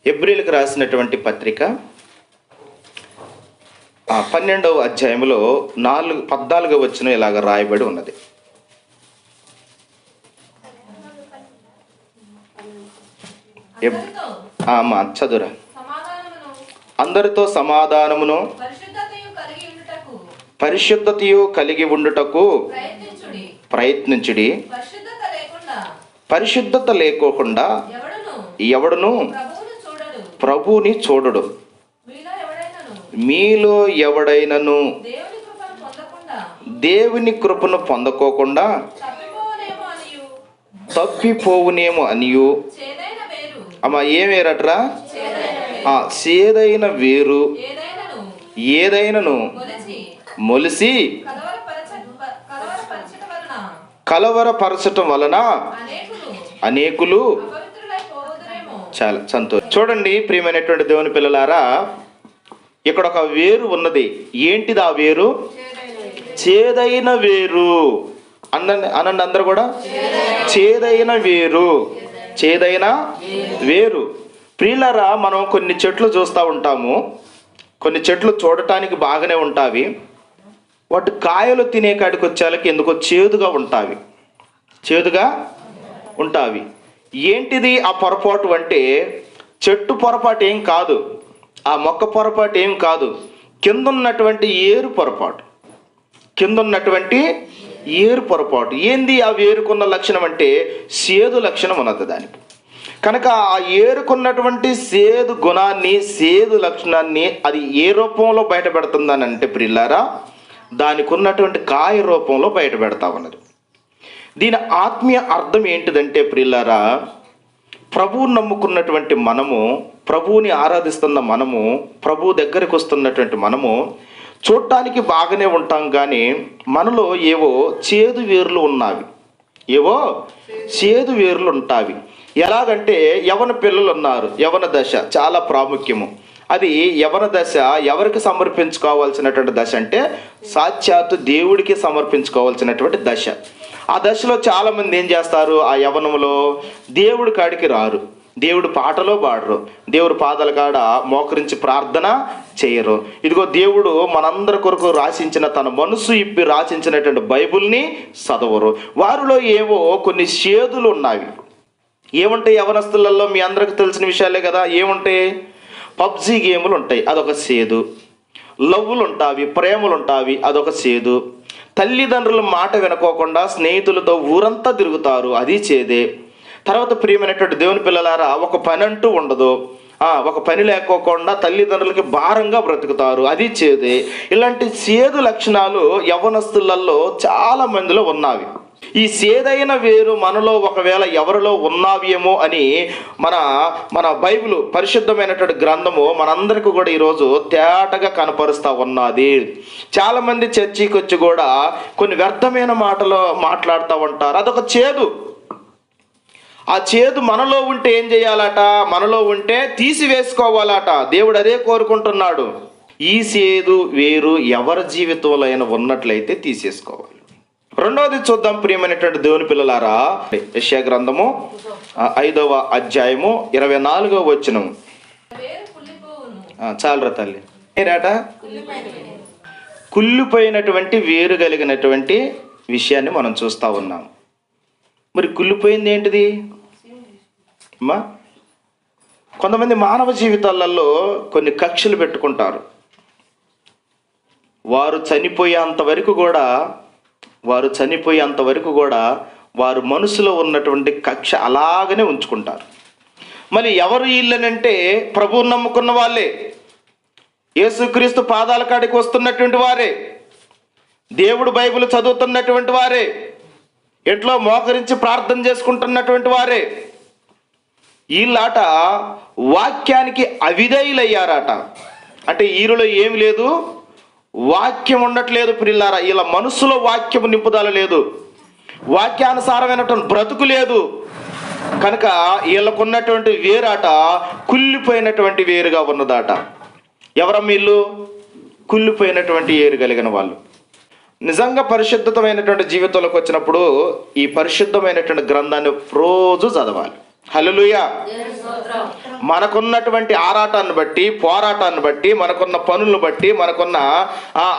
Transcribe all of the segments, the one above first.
హెబ్రీయులకు రాసినటువంటి పత్రిక 12వ అధ్యాయంలో 14వ వచనం ఇలాగ రాయబడి ఉన్నది. చదురా. అందరితో సమాధానమును పరిశుద్ధతయు కలిగి ఉండుటకు ప్రయత్నించుడి. పరిశుద్ధత లేకోకుండా ఎవడును ప్రభువుని చూడడు. మీలో ఎవడైనను దేవుని కృపను పొందకోకుండా తప్పిపోవునేమో అనియు. అమ్మా, ఏం వేరట్రా? సేదైన వేరు ఏదైనను మొలిసి కలవరపరచటం వలన అనేకులు. చాలా సంతోషం. చూడండి ప్రియమైనటువంటి దేవుని పిల్లలారా, ఇక్కడ ఒక వేరు ఉన్నది. ఏంటిది ఆ వేరు? చేదైన వేరు. అనండి అందరు కూడా. చేదైన వేరు, చేదైన వేరు. ప్రియులారా, మనం కొన్ని చెట్లు చూస్తూ ఉంటాము. కొన్ని చెట్లు చూడటానికి బాగానే ఉంటావి, వాటి కాయలు తినే కాడికి వచ్చేళ్ళకి ఎందుకో చేదుగా ఉంటావి. ఏంటిది ఆ పొరపాటు అంటే, చెట్టు పొరపాటు ఏం కాదు, ఆ మొక్క పొరపాటు ఏం కాదు, కిందున్నటువంటి ఏరు పొరపాటు. ఏంది ఆ వేరుకున్న లక్షణం అంటే, సేదు లక్షణం ఉన్నది దానికి. కనుక ఆ ఏరుకున్నటువంటి సేదు గుణాన్ని, సేదు లక్షణాన్ని అది ఏ రూపంలో బయట పెడుతుందని అంటే ప్రియులారా, దానికి ఉన్నటువంటి కాయ రూపంలో బయట పెడతా ఉన్నది. దీని ఆత్మీయ అర్థం ఏంటిదంటే ప్రియులారా, ప్రభువుని నమ్ముకున్నటువంటి మనము, ప్రభువుని ఆరాధిస్తున్న మనము, ప్రభువు దగ్గరికి వస్తున్నటువంటి మనము చూడటానికి బాగానే ఉంటాం, కానీ మనలో ఏవో చేదు వేర్లు ఉంటావి. ఎలాగంటే యవన పిల్లలు ఉన్నారు. యవన దశ చాలా ప్రాముఖ్యము. అది యవన దశ ఎవరికి సమర్పించుకోవాల్సినటువంటి దశ అంటే, సాక్షాత్తు దేవుడికి సమర్పించుకోవాల్సినటువంటి దశ. ఆ దశలో చాలామంది ఏం చేస్తారు, ఆ యవనంలో దేవుడి కాడికి రారు, దేవుడు పాటలో పాడరు, దేవుడు పాదాల కాడ మోకరించి ప్రార్థన చేయరు. ఇదిగో దేవుడు మనందరి కొరకు రాసించిన, తన మనసు ఇప్పి రాసించినటువంటి బైబిల్ని చదవరు. వారిలో ఏవో కొన్ని చేదులు ఉన్నాయి. ఏముంటాయి యవనస్తులలో? మీ అందరికి తెలిసిన విషయాలే కదా. ఏముంటాయి? పబ్జీ గేములు ఉంటాయి, అదొక సేదు. లవ్వులు ఉంటావి, ప్రేమలు ఉంటావి, అదొక సేదు. తల్లిదండ్రుల మాట వినుకోకుండా స్నేహితులతో ఊరంతా తిరుగుతారు, అది చేదే. తర్వాత ప్రియమైనటువంటి దేవుని పిల్లలారా, ఒక పని అంటూ ఉండదు, ఒక పని లేకోకుండా తల్లిదండ్రులకి భారంగా బ్రతుకుతారు, అది చేదే. ఇలాంటి చేదు లక్షణాలు యవనస్తులలో చాలా మందిలో ఉన్నవి. ఈ సేదైన వేరు మనలో ఒకవేళ ఎవరిలో ఉన్నావేమో అని మన బైబిల్, పరిశుద్ధమైనటువంటి గ్రంథము మనందరికీ కూడా ఈరోజు తేటగా కనపరుస్తూ ఉన్నది. చాలామంది చర్చికి వచ్చి కూడా కొన్ని వ్యర్థమైన మాటలు మాట్లాడుతూ ఉంటారు, అదొక చేదు. ఆ చేదు మనలో ఉంటే ఏం చేయాలట? మనలో ఉంటే తీసివేసుకోవాలట. దేవుడు అదే కోరుకుంటున్నాడు. ఈ చేదు వేరు ఎవరి జీవితంలో అయినా ఉన్నట్లయితే తీసేసుకోవాలి. రెండవది చూద్దాం ప్రియమైనటువంటి దేవుని పిల్లలారా, యెషయా గ్రంథము 5వ అధ్యాయము 24వ వచనం. చాలరా తల్లి. ఏరాట? కుళ్ళిపోయినటువంటి వేరు కలిగినటువంటి విషయాన్ని మనం చూస్తూ ఉన్నాం. మరి కుళ్ళిపోయింది ఏంటిది అమ్మా? కొంతమంది మానవ జీవితాలలో కొన్ని కక్షలు పెట్టుకుంటారు. వారు చనిపోయేంత వరకు కూడా వారు మనసులో ఉన్నటువంటి కక్ష అలాగనే ఉంచుకుంటారు. మళ్ళీ ఎవరు వీళ్ళనంటే, ప్రభువుని నమ్ముకున్న వాళ్ళే, యేసుక్రీస్తు పాదాల కాడికి వస్తున్నటువంటి వారే, దేవుడు బైబిల్ చదువుతున్నటువంటి వారే, ఇంట్లో మోకరించి ప్రార్థన చేసుకుంటున్నటువంటి వారే. వీళ్ళాట వాక్యానికి అవిధేయులయ్యారట. అంటే వీరిలో ఏమి లేదు, వాక్యం ఉండట్లేదు ప్రియులారా. ఇలా మనసులో వాక్యము నింపుదల లేదు, వాక్యానుసారమైనటువంటి బ్రతుకు లేదు. కనుక వీళ్ళకున్నటువంటి వేరాట కుళ్ళిపోయినటువంటి వేరుగా ఉన్నదాట. ఎవరమ్మ వీళ్ళు? కుళ్ళిపోయినటువంటి వేరు కలిగిన వాళ్ళు. నిజంగా పరిశుద్ధమైనటువంటి జీవితంలోకి వచ్చినప్పుడు ఈ పరిశుద్ధమైనటువంటి గ్రంథాన్ని రోజు చదవాలి. హల్లెలూయా. మనకున్నటువంటి ఆరాటాన్ని బట్టి, పోరాటాన్ని బట్టి, మనకున్న పనులను బట్టి, మనకున్న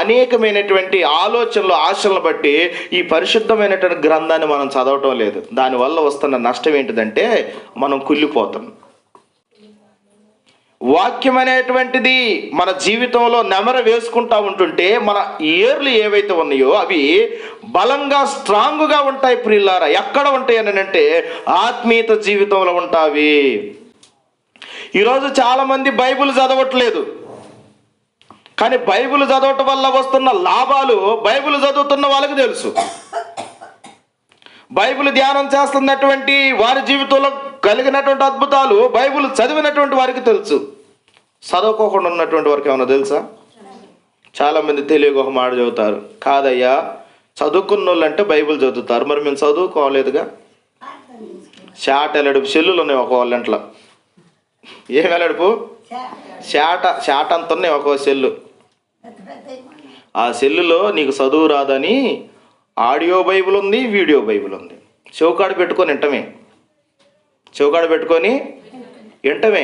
అనేకమైనటువంటి ఆలోచనలు, ఆశలను బట్టి ఈ పరిశుద్ధమైనటువంటి గ్రంథాన్ని మనం చదవటం లేదు. దానివల్ల వస్తున్న నష్టం ఏంటిదంటే మనం కుళ్ళిపోతాం. వాక్యం అనేటువంటిది మన జీవితంలో నెమర వేసుకుంటా ఉంటుంటే మన ఏర్లు ఏవైతే ఉన్నాయో అవి బలంగా, స్ట్రాంగ్గా ఉంటాయి ప్రియులారా. ఎక్కడ ఉంటాయి అని అంటే ఆత్మీయత జీవితంలో ఉంటావి. ఈరోజు చాలామంది బైబిల్ చదవట్లేదు, కానీ బైబిల్ చదవటం వల్ల వస్తున్న లాభాలు బైబిల్ చదువుతున్న వాళ్ళకి తెలుసు. బైబిల్ ధ్యానం చేస్తున్నటువంటి వారి జీవితంలో కలిగినటువంటి అద్భుతాలు బైబిల్ చదివినటువంటి వారికి తెలుసు. చదువుకోకుండా ఉన్నటువంటి వారికి ఏమన్నా తెలుసా? చాలామంది తెలియక ఒక మాట చదువుతారు. కాదయ్యా, చదువుకున్న వాళ్ళు అంటే బైబిల్ చదువుతారు, మరి మేము చదువుకోలేదుగా. షాటెలడుపు సెల్లులు ఉన్నాయి ఒక వాళ్ళంట్లో. ఏం వెళ్ళడుపు? షాట్ అంత ఉన్నాయి ఒక సెల్లు. ఆ సెల్లులో నీకు చదువు రాదని ఆడియో బైబిల్ ఉంది, వీడియో బైబిల్ ఉంది. చెవుకాడు పెట్టుకొని వింటమే, చెవుకాడు పెట్టుకొని వింటమే.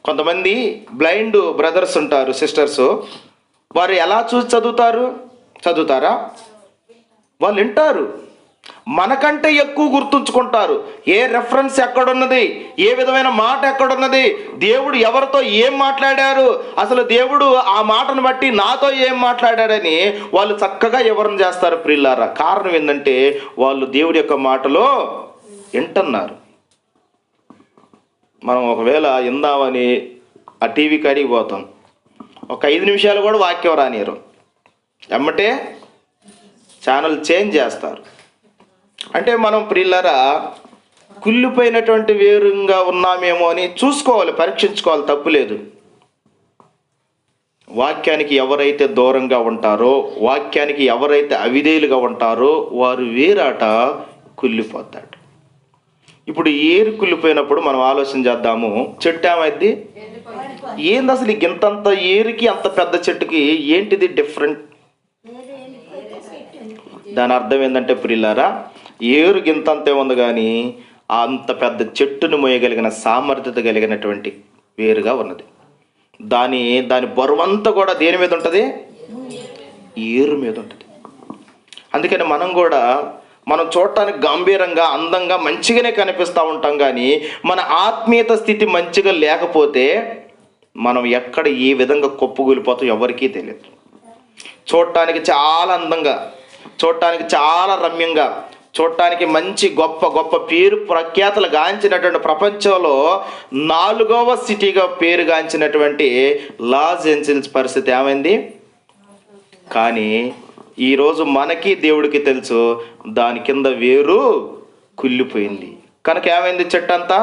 కొంతమంది బ్లైండ్ బ్రదర్స్ ఉంటారు, సిస్టర్స్. వారు ఎలా చూసి చదువుతారా? వాళ్ళు వింటారు, మనకంటే ఎక్కువ గుర్తుంచుకుంటారు. ఏ రెఫరెన్స్ ఎక్కడున్నది, ఏ విధమైన మాట ఎక్కడున్నది, దేవుడు ఎవరితో ఏం మాట్లాడారు, అసలు దేవుడు ఆ మాటను బట్టి నాతో ఏం మాట్లాడాడని వాళ్ళు చక్కగా వివరణ చేస్తారు ప్రియులారా. కారణం ఏంటంటే వాళ్ళు దేవుడి యొక్క మాటలో వింటున్నారు. మనం ఒకవేళ ఇందామని ఆ టీవీ కాడికి పోతాం, ఒక 5 నిమిషాలు కూడా వాక్యం రానియరు, ఎమ్మటే ఛానల్ చేంజ్ చేస్తారు. అంటే మనం ప్రియులారా కుళ్ళిపోయినటువంటి వేరుగా ఉన్నామేమో అని చూసుకోవాలి, పరీక్షించుకోవాలి, తప్పులేదు. వాక్యానికి ఎవరైతే దూరంగా ఉంటారో, వాక్యానికి ఎవరైతే అవిధేయులుగా ఉంటారో వారు వేరాట కుళ్ళిపోతాడు. ఇప్పుడు ఏరు కుళ్ళిపోయినప్పుడు మనం ఆలోచన చేద్దాము. చెట్టు ఏమైంది? ఏంది అసలు ఇంతంత ఏరుకి అంత పెద్ద చెట్టుకి ఏంటిది డిఫరెంట్? దాని అర్థం ఏంటంటే ప్రియులారా, ఏరు గింతంతే ఉంది కానీ అంత పెద్ద చెట్టును మోయగలిగిన సామర్థ్యత కలిగినటువంటి వేరుగా ఉన్నది. దాని బరువంతా కూడా దేని మీద ఉంటుంది? ఏరు మీద ఉంటుంది. అందుకని మనం చూడటానికి గంభీరంగా, అందంగా, మంచిగానే కనిపిస్తూ ఉంటాం. కానీ మన ఆత్మీయత స్థితి మంచిగా లేకపోతే మనం ఎక్కడ ఏ విధంగా కొప్పుకూలిపోతాం ఎవరికీ తెలియదు. చూడటానికి చాలా అందంగా, చూడటానికి చాలా రమ్యంగా, చూడటానికి మంచి గొప్ప గొప్ప పేరు ప్రఖ్యాతలు గాంచినటువంటి, ప్రపంచంలో 4వ సిటీగా పేరుగాంచినటువంటి లాస్ ఏంజల్స్ పరిస్థితి ఏమైంది? కానీ ఈరోజు మనకి దేవుడికి తెలుసు దాని కింద వేరు కుళ్ళిపోయింది. కనుక ఏమైంది? చెట్టు అంతా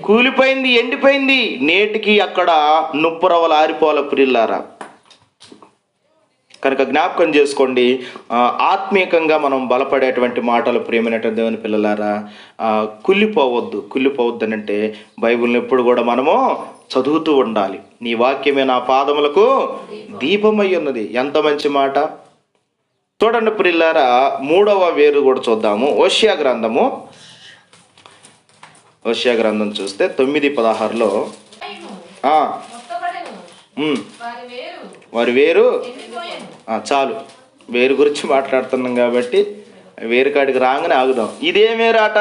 కూలిపోయింది, ఎండిపోయింది. నేటికి అక్కడ నుప్పురవలు ఆరిపోల ప్రియులారా. కనుక జ్ఞాపకం చేసుకోండి, ఆత్మీయంగా మనం బలపడేటువంటి మాటలు ప్రియమైనటువంటి దేవుని పిల్లలారా, కుళ్ళిపోవద్దు అని అంటే బైబిల్ని ఎప్పుడు కూడా మనము చదువుతూ ఉండాలి. నీ వాక్యమే నా పాదములకు దీపమై ఉన్నది. ఎంత మంచి మాట చూడండి ప్రియులారా. 3వ వేరు కూడా చూద్దాము. ఓషియా గ్రంథం చూస్తే 9:16లో వారి వేరు చాలు, వేరు గురించి మాట్లాడుతున్నాం కాబట్టి వేరు కాడికి రాగానే ఆగుదాం. ఇదేం వేరాట?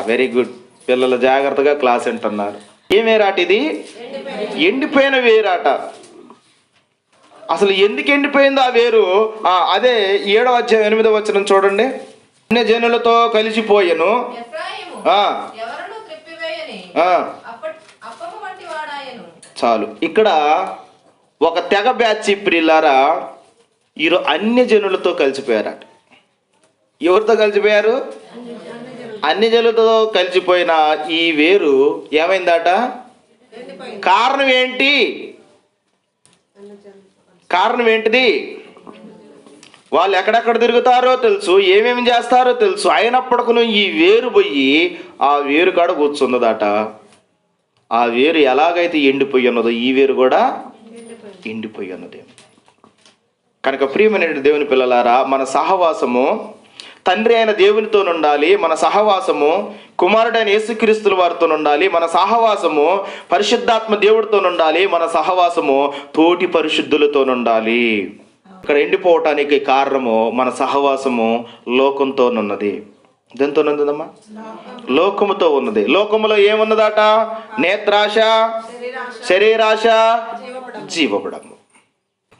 వెరీ గుడ్ పిల్లలు, జాగ్రత్తగా క్లాస్ వింటున్నారు. ఏం వేరాట ఇది? ఎండిపోయిన వేరాట. అసలు ఎందుకు ఎండిపోయిందో ఆ వేరు? అదే 7వ అధ్యాయం 8వ వచనం చూడండి. అన్య జనులతో కలిసిపోయెను, చాలు. ఇక్కడ ఒక తెగ బ్యాచ్ ప్రియులారా ఈరోజు అన్య జనులతో కలిసిపోయారట. ఎవరితో కలిసిపోయారు? అన్య జనులతో కలిసిపోయిన ఈ వేరు ఏమైందట? కారణం ఏంటిది? వాళ్ళు ఎక్కడెక్కడ తిరుగుతారో తెలుసు, ఏమేమి చేస్తారో తెలుసు, అయినప్పటికీ ఈ వేరు పోయి ఆ వేరు కాడ కూర్చున్నదట. ఆ వేరు ఎలాగైతే ఎండిపోయి ఉన్నదో ఈ వేరు కూడా ఎండిపోయి ఉన్నది. కనుక ప్రియమైన దేవుని పిల్లలారా, మన సహవాసము తండ్రి అయిన దేవునితో ఉండాలి మన సహవాసము, కుమారుడైన యేసుక్రీస్తుల వారితో ఉండాలి మన సహవాసము, పరిశుద్ధాత్మ దేవుడితో ఉండాలి మన సహవాసము, తోటి పరిశుద్ధులతో ఉండాలి. ఇక్కడ ఎండిపోవటానికి కారణము మన సహవాసము లోకంతో ఉన్నది. దేంతో ఉన్నదమ్మా? లోకముతో ఉన్నది. లోకములో ఏమున్నదట? నేత్రాశ, శరీరాశ, జీవబడము.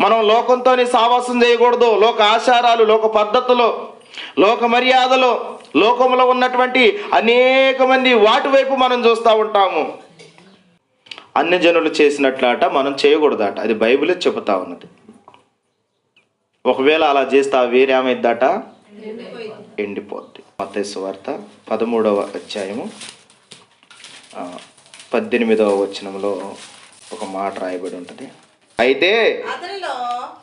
మనం లోకంతో సావాసం చేయకూడదు. లోక ఆచారాలు, లోక పద్ధతులు, లోక మర్యాదలు, లోకంలో ఉన్నటువంటి అనేక మంది వాటి వైపు మనం చూస్తూ ఉంటాము. అన్య జనులు చేసినట్లాట మనం చేయకూడదట. అది బైబిలే చెబుతా ఉన్నది. ఒకవేళ అలా చేస్తే ఆ వేరేమైందట? ఎండిపోద్ది. మత్తయి సువార్త 13వ అధ్యాయము 18వ వచనంలో ఒక మాట రాయబడి ఉంటుంది. అయితే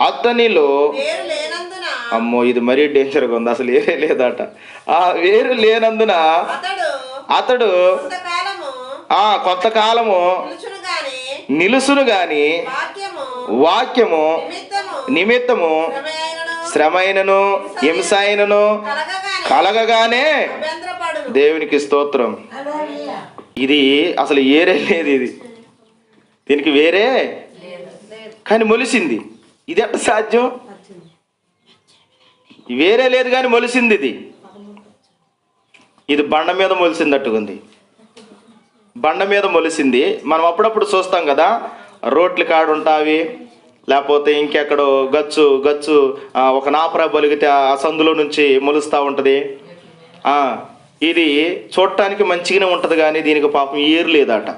అతనిలో, అమ్మో ఇది మరీ డేంజర్గా ఉంది, అసలు ఏరే లేదట. ఆ వేరు లేనందున అతడు కొంతకాలము నిలుసును గాని వాక్యము నిమిత్తము శ్రమైనను హింసైనను కలగగానే, దేవునికి స్తోత్రం. ఇది అసలు ఏరే లేదు, ఇది దీనికి వేరే కానీ మొలిసింది. ఇది ఎట్లా సాధ్యం? వేరే లేదు కానీ మొలిసింది. ఇది బండ మీద మొలిసిందట్టుకుంది. బండ మీద మొలిసింది. మనం అప్పుడప్పుడు చూస్తాం కదా, రోడ్లు కాడుంటావి, లేకపోతే ఇంకెక్కడో గచ్చు గచ్చు ఒక నాపరా బలిగితే ఆ సందులో నుంచి మొలుస్తూ ఉంటుంది. ఇది చూడటానికి మంచిగానే ఉంటుంది కానీ దీనికి పాపం ఏరు లేదట.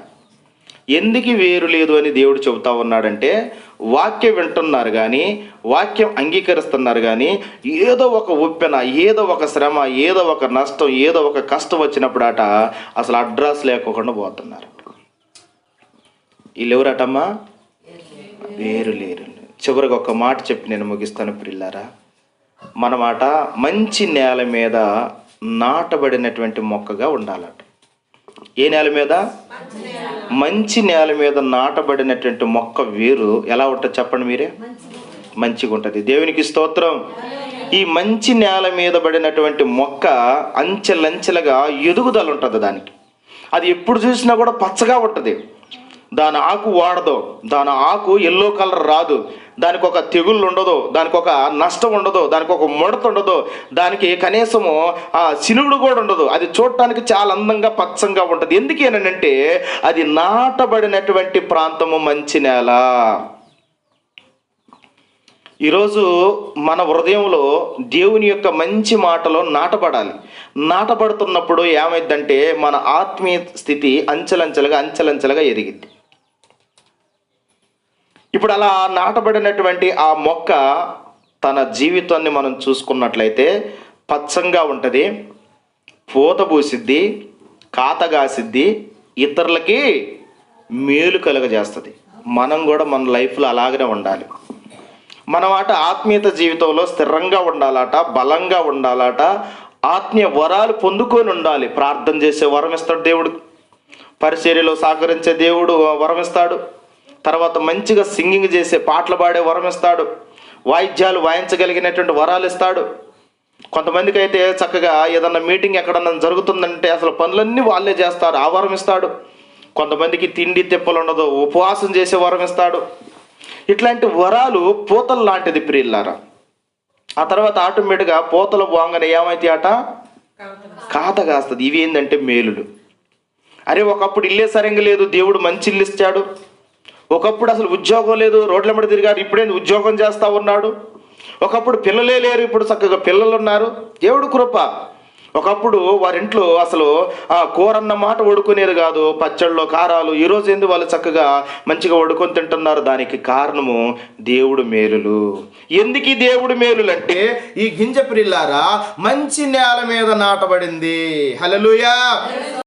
ఎందుకు వేరు లేదు అని దేవుడు చెబుతా ఉన్నాడంటే, వాక్యం వింటున్నారు కానీ, వాక్యం అంగీకరిస్తున్నారు కానీ, ఏదో ఒక ఉప్పెన, ఏదో ఒక శ్రమ, ఏదో ఒక నష్టం, ఏదో ఒక కష్టం వచ్చినప్పుడట అసలు అడ్రస్ లేకుండా పోతున్నారు. వీళ్ళు ఎవరటమ్మా? వేరు లేరు. చివరికి ఒక మాట చెప్పి నేను ముగిస్తాను ప్రియులారా. మన మాట మంచి నేల మీద నాటబడినటువంటి మొక్కగా ఉండాలట. ఏ నేల మీద? మంచి నేల మీద నాటబడినటువంటి మొక్క వేరు ఎలా ఉంటుంది చెప్పండి మీరే? మంచిగా ఉంటుంది. దేవునికి స్తోత్రం. ఈ మంచి నేల మీద పడినటువంటి మొక్క అంచెలంచెలుగా ఎదుగుదల ఉంటుంది దానికి. అది ఎప్పుడు చూసినా కూడా పచ్చగా ఉంటుంది. దాని ఆకు వాడదు, దాని ఆకు ఎల్లో కలర్ రాదు, దానికి ఒక తెగుళ్ళు ఉండదు, దానికి ఒక నష్టం ఉండదు, దానికి ఒక ముడత ఉండదు, దానికి కనీసము సినుగుడు కూడా ఉండదు. అది చూడటానికి చాలా అందంగా పచ్చంగా ఉంటుంది. ఎందుకేనంటే అది నాటబడినటువంటి ప్రాంతము మంచి నేల. ఈరోజు మన హృదయంలో దేవుని యొక్క మంచి మాటలో నాటబడాలి. నాటబడుతున్నప్పుడు ఏమైందంటే మన ఆత్మీయ స్థితి అంచెలంచెలుగా ఎదిగింది. ఇప్పుడు అలా నాటబడినటువంటి ఆ మొక్క తన జీవితాన్ని మనం చూసుకున్నట్లయితే పచ్చంగా ఉంటుంది, పూత పూసిద్ది, కాతగాసిద్ది, ఇతరులకి మేలు కలుగజేస్తుంది. మనం కూడా మన లైఫ్లో అలాగనే ఉండాలి. మనం ఆత్మీయత జీవితంలో స్థిరంగా ఉండాలట, బలంగా ఉండాలట, ఆత్మీయ వరాలు పొందుకొని ఉండాలి. ప్రార్థన చేసే వరం ఇస్తాడు దేవుడు, పరిచర్యలో సహకరించే దేవుడు వరం ఇస్తాడు, తర్వాత మంచిగా సింగింగ్ చేసే పాటలు పాడే వరం ఇస్తాడు, వాయిద్యాలు వాయించగలిగినటువంటి వరాలు ఇస్తాడు. కొంతమందికి అయితే చక్కగా ఏదన్నా మీటింగ్ ఎక్కడన్నా జరుగుతుందంటే అసలు పనులన్నీ వాళ్ళే చేస్తారు, ఆ వరం ఇస్తాడు. కొంతమందికి తిండి తిప్పలు ఉండదు, ఉపవాసం చేసే వరం ఇస్తాడు. ఇట్లాంటి వరాలు పూతలు లాంటిది ప్రియులారా. ఆ తర్వాత ఆటోమేటిక్గా పూతలు బాగానే ఏమైతే కాత కాస్తుంది. ఇవి ఏంటంటే మేలులు. అరే ఒకప్పుడు ఇల్లే సరిగ్గా లేదు, దేవుడు మంచి ఇల్లు ఇచ్చాడు. ఒకప్పుడు అసలు ఉద్యోగం లేదు, రోడ్ల మీద తిరిగాడు, ఇప్పుడేంది ఉద్యోగం చేస్తూ ఉన్నాడు. ఒకప్పుడు పిల్లలే లేరు, ఇప్పుడు చక్కగా పిల్లలు ఉన్నారు. దేవుడు కృప. ఒకప్పుడు వారింట్లో అసలు కూరన్న మాట వండుకునేది కాదు, పచ్చళ్ళు కారాలు. ఈరోజు ఏంది వాళ్ళు చక్కగా మంచిగా వండుకొని తింటున్నారు. దానికి కారణము దేవుడు మేలులు. ఎందుకు దేవుడు మేలులు అంటే ఈ గింజ ప్రియులారా మంచి నేల మీద నాటబడింది. హల్లెలూయా.